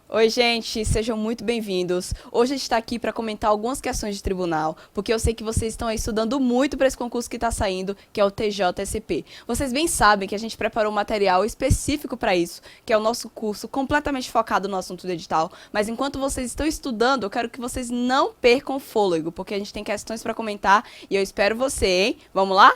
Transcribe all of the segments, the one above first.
Oi, gente, sejam muito bem-vindos. Hoje a gente está aqui para comentar algumas questões de tribunal, porque eu sei que vocês estão aí estudando muito para esse concurso que está saindo, que é o TJSP. Vocês bem sabem que a gente preparou um material específico para isso, que é o nosso curso completamente focado no assunto do edital. Mas enquanto vocês estão estudando, eu quero que vocês não percam o fôlego, porque a gente tem questões para comentar e eu espero você, hein? Vamos lá?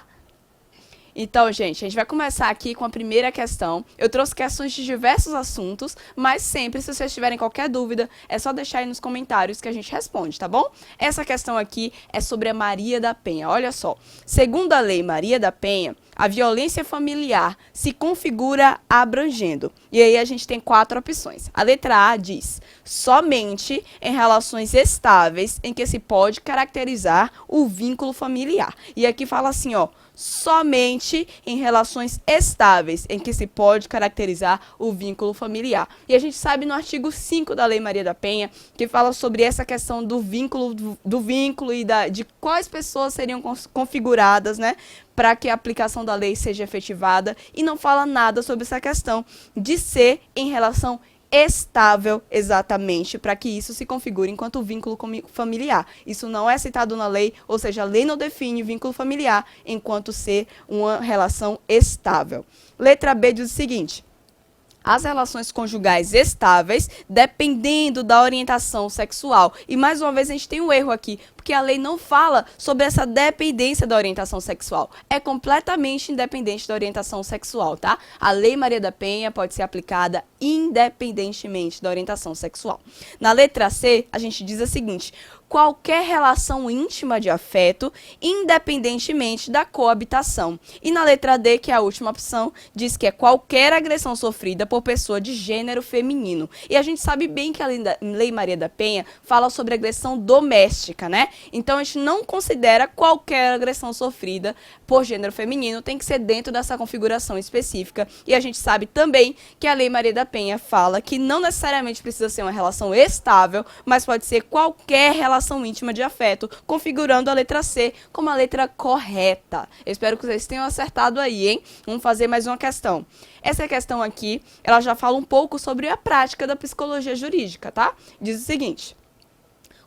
Então, gente, a gente vai começar aqui com a primeira questão. Eu trouxe questões de diversos assuntos, mas sempre, se vocês tiverem qualquer dúvida, é só deixar aí nos comentários que a gente responde, tá bom? Essa questão aqui é sobre a Maria da Penha. Olha só. Segundo a Lei Maria da Penha, a violência familiar se configura abrangendo. E aí a gente tem 4 opções. A letra A diz: somente em relações estáveis em que se pode caracterizar o vínculo familiar. E aqui fala assim, ó, somente em relações estáveis em que se pode caracterizar o vínculo familiar. E a gente sabe no artigo 5 da Lei Maria da Penha, que fala sobre essa questão do vínculo e de quais pessoas seriam configuradas, né, para que a aplicação da lei seja efetivada, e não fala nada sobre essa questão de ser em relação estável, exatamente, para que isso se configure enquanto vínculo familiar. Isso não é citado na lei, ou seja, a lei não define vínculo familiar enquanto ser uma relação estável. Letra B diz o seguinte: as relações conjugais estáveis, dependendo da orientação sexual. E mais uma vez a gente tem um erro aqui, porque a lei não fala sobre essa dependência da orientação sexual. É completamente independente da orientação sexual, tá? A Lei Maria da Penha pode ser aplicada independentemente da orientação sexual. Na letra C, a gente diz a seguinte: qualquer relação íntima de afeto, independentemente da coabitação. E na letra D, que é a última opção, diz que é qualquer agressão sofrida por pessoa de gênero feminino. E a gente sabe bem que a Lei Maria da Penha fala sobre agressão doméstica, né? Então a gente não considera qualquer agressão sofrida por gênero feminino, tem que ser dentro dessa configuração específica. E a gente sabe também que a Lei Maria da Penha fala que não necessariamente precisa ser uma relação estável, mas pode ser qualquer relação íntima de afeto, configurando a letra C como a letra correta. Eu espero que vocês tenham acertado aí, hein? Vamos fazer mais uma questão. Essa questão aqui, ela já fala um pouco sobre a prática da psicologia jurídica, tá? Diz o seguinte: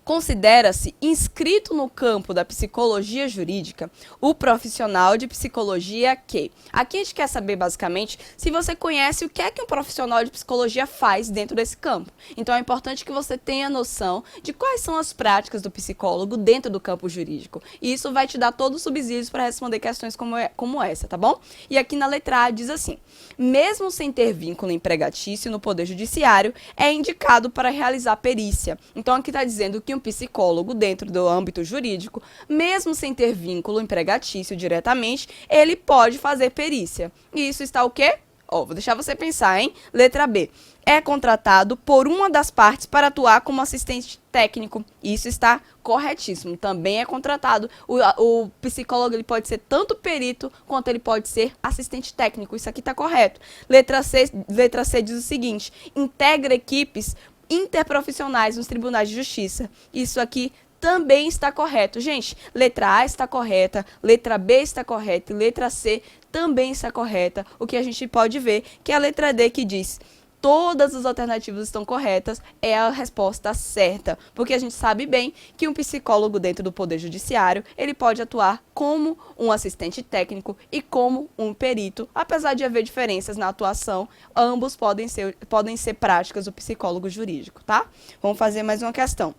considera-se inscrito no campo da psicologia jurídica o profissional de psicologia que... Aqui a gente quer saber, basicamente, se você conhece o que é que um profissional de psicologia faz dentro desse campo. Então, é importante que você tenha noção de quais são as práticas do psicólogo dentro do campo jurídico. E isso vai te dar todos os subsídios para responder questões como essa, tá bom? E aqui na letra A diz assim: mesmo sem ter vínculo empregatício no Poder Judiciário, é indicado para realizar perícia. Então, aqui está dizendo que um psicólogo, dentro do âmbito jurídico, mesmo sem ter vínculo empregatício diretamente, ele pode fazer perícia. E isso está o quê? Vou deixar você pensar, hein? Letra B. É contratado por uma das partes para atuar como assistente técnico. Isso está corretíssimo. Também é contratado. O psicólogo ele pode ser tanto perito quanto ele pode ser assistente técnico. Isso aqui está correto. Letra C diz o seguinte: integra equipes interprofissionais nos tribunais de justiça. Isso aqui também está correto. Gente, letra A está correta, letra B está correta e letra C também está correta. O que a gente pode ver que a letra D, que diz todas as alternativas estão corretas, é a resposta certa, porque a gente sabe bem que um psicólogo dentro do Poder Judiciário, ele pode atuar como um assistente técnico e como um perito. Apesar de haver diferenças na atuação, ambos podem ser práticas do psicólogo jurídico, tá? Vamos fazer mais uma questão.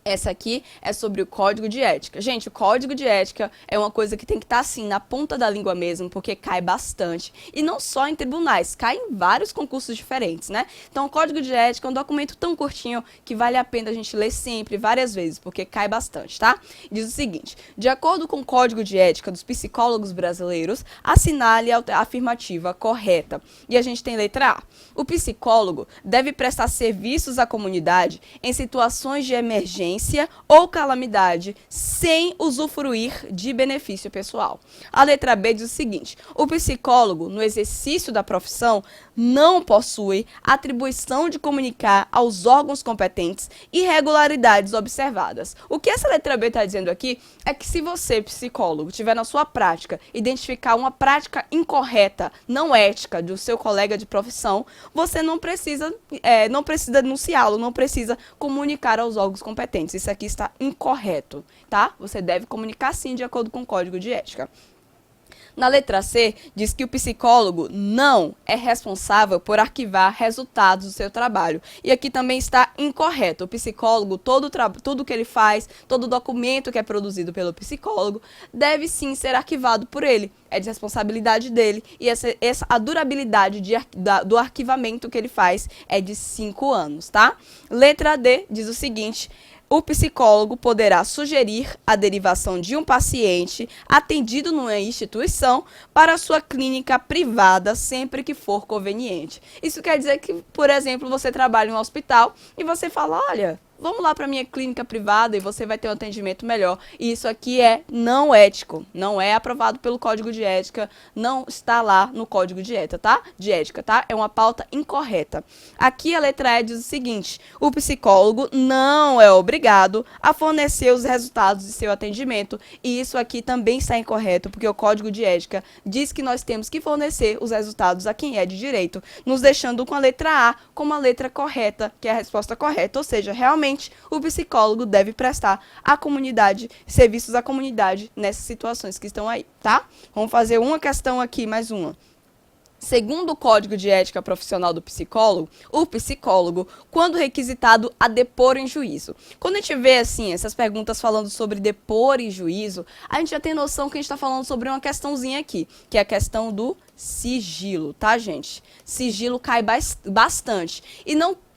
Essa aqui é sobre o Código de Ética. Gente, o Código de Ética é uma coisa que tem que estar assim, na ponta da língua mesmo, porque cai bastante. E não só em tribunais, cai em vários concursos diferentes, né? Então, o Código de Ética é um documento tão curtinho que vale a pena a gente ler sempre, várias vezes, porque cai bastante, tá? Diz o seguinte: de acordo com o Código de Ética dos Psicólogos Brasileiros, assinale a afirmativa correta. E a gente tem letra A. O psicólogo deve prestar serviços à comunidade em situações de emergência doença ou calamidade sem usufruir de benefício pessoal. A letra B diz o seguinte: o psicólogo, no exercício da profissão, não possui atribuição de comunicar aos órgãos competentes irregularidades observadas. O que essa letra B está dizendo aqui é que se você, psicólogo, tiver na sua prática identificar uma prática incorreta, não ética, do seu colega de profissão, você não precisa denunciá-lo, não precisa comunicar aos órgãos competentes. Isso aqui está incorreto, tá? Você deve comunicar sim de acordo com o Código de Ética. Na letra C, diz que o psicólogo não é responsável por arquivar resultados do seu trabalho. E aqui também está incorreto. O psicólogo, tudo que ele faz, todo documento que é produzido pelo psicólogo, deve sim ser arquivado por ele. É de responsabilidade dele. E a durabilidade do arquivamento que ele faz é de 5 anos, tá? Letra D diz o seguinte: o psicólogo poderá sugerir a derivação de um paciente atendido numa instituição para sua clínica privada sempre que for conveniente. Isso quer dizer que, por exemplo, você trabalha em um hospital e você fala: olha, vamos lá para minha clínica privada e você vai ter um atendimento melhor. E isso aqui é não ético, não é aprovado pelo Código de Ética, não está lá no Código de Ética, tá? É uma pauta incorreta. Aqui a letra E diz o seguinte: o psicólogo não é obrigado a fornecer os resultados de seu atendimento. E isso aqui também está incorreto, porque o Código de Ética diz que nós temos que fornecer os resultados a quem é de direito, nos deixando com a letra A como a letra correta, que é a resposta correta, ou seja, realmente o psicólogo deve prestar à comunidade, serviços à comunidade nessas situações que estão aí, tá? Vamos fazer uma questão aqui, mais uma. Segundo o Código de Ética Profissional do Psicólogo, o psicólogo, quando requisitado a depor em juízo. Quando a gente vê, assim, essas perguntas falando sobre depor em juízo, a gente já tem noção que a gente está falando sobre uma questãozinha aqui, que é a questão do sigilo, tá, gente? Sigilo cai bastante.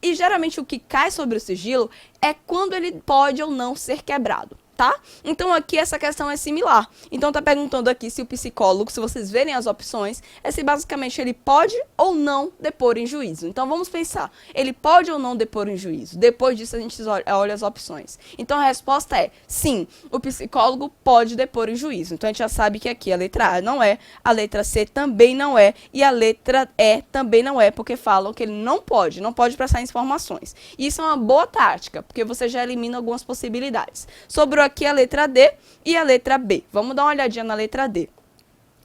E geralmente o que cai sobre o sigilo é quando ele pode ou não ser quebrado, tá? Então aqui essa questão é similar. Então tá perguntando aqui se o psicólogo, se vocês verem as opções, é se basicamente ele pode ou não depor em juízo. Então vamos pensar, ele pode ou não depor em juízo? Depois disso a gente olha as opções. Então a resposta é sim, o psicólogo pode depor em juízo. Então a gente já sabe que aqui a letra A não é, a letra C também não é e a letra E também não é, porque falam que ele não pode prestar informações. E isso é uma boa tática, porque você já elimina algumas possibilidades. Sobrou aqui a letra D e a letra B. Vamos dar uma olhadinha na letra D.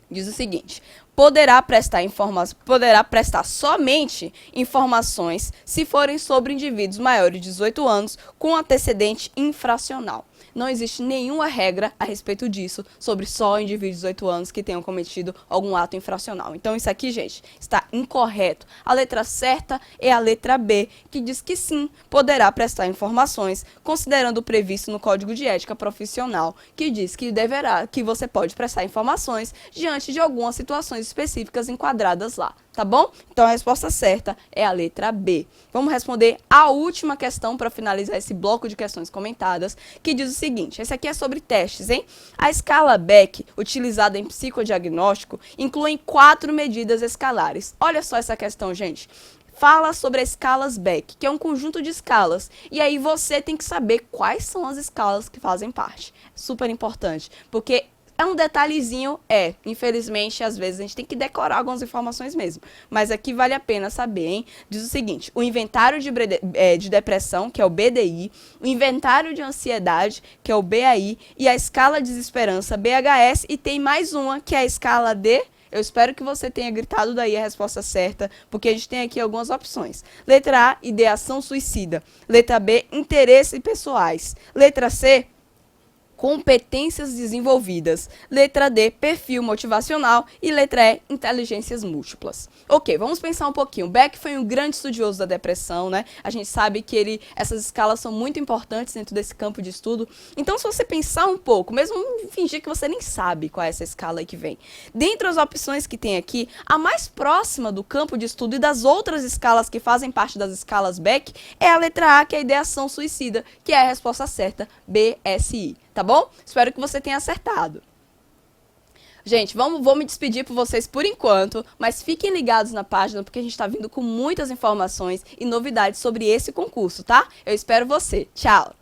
Diz o seguinte: poderá prestar somente informações se forem sobre indivíduos maiores de 18 anos com antecedente infracional. Não existe nenhuma regra a respeito disso, sobre só indivíduos de 18 anos que tenham cometido algum ato infracional. Então isso aqui, gente, está incorreto. A letra certa é a letra B, que diz que sim, poderá prestar informações, considerando o previsto no Código de Ética Profissional, que diz que você pode prestar informações diante de algumas situações específicas enquadradas lá. Tá bom? Então a resposta certa é a letra B. Vamos responder a última questão para finalizar esse bloco de questões comentadas, que diz o seguinte: esse aqui é sobre testes, hein? A escala Beck, utilizada em psicodiagnóstico, inclui 4 medidas escalares. Olha só essa questão, gente. Fala sobre as escalas Beck, que é um conjunto de escalas. E aí você tem que saber quais são as escalas que fazem parte. Super importante, porque é um detalhezinho, infelizmente, às vezes a gente tem que decorar algumas informações mesmo. Mas aqui vale a pena saber, hein? Diz o seguinte: o inventário de depressão, que é o BDI, o inventário de ansiedade, que é o BAI, e a escala de desesperança, BHS, e tem mais uma, que é a escala D. Eu espero que você tenha gritado daí a resposta certa, porque a gente tem aqui algumas opções. Letra A, ideação suicida. Letra B, interesses pessoais. Letra C, competências desenvolvidas. Letra D, perfil motivacional. E letra E, inteligências múltiplas. Ok, vamos pensar um pouquinho. Beck foi um grande estudioso da depressão, né? A gente sabe que essas escalas são muito importantes dentro desse campo de estudo. Então, se você pensar um pouco, mesmo fingir que você nem sabe qual é essa escala aí que vem, dentre as opções que tem aqui, a mais próxima do campo de estudo e das outras escalas que fazem parte das escalas Beck é a letra A, que é a ideação suicida, que é a resposta certa, BSI. Tá bom? Espero que você tenha acertado. Gente, vou me despedir por vocês por enquanto, mas fiquem ligados na página porque a gente está vindo com muitas informações e novidades sobre esse concurso, tá? Eu espero você. Tchau!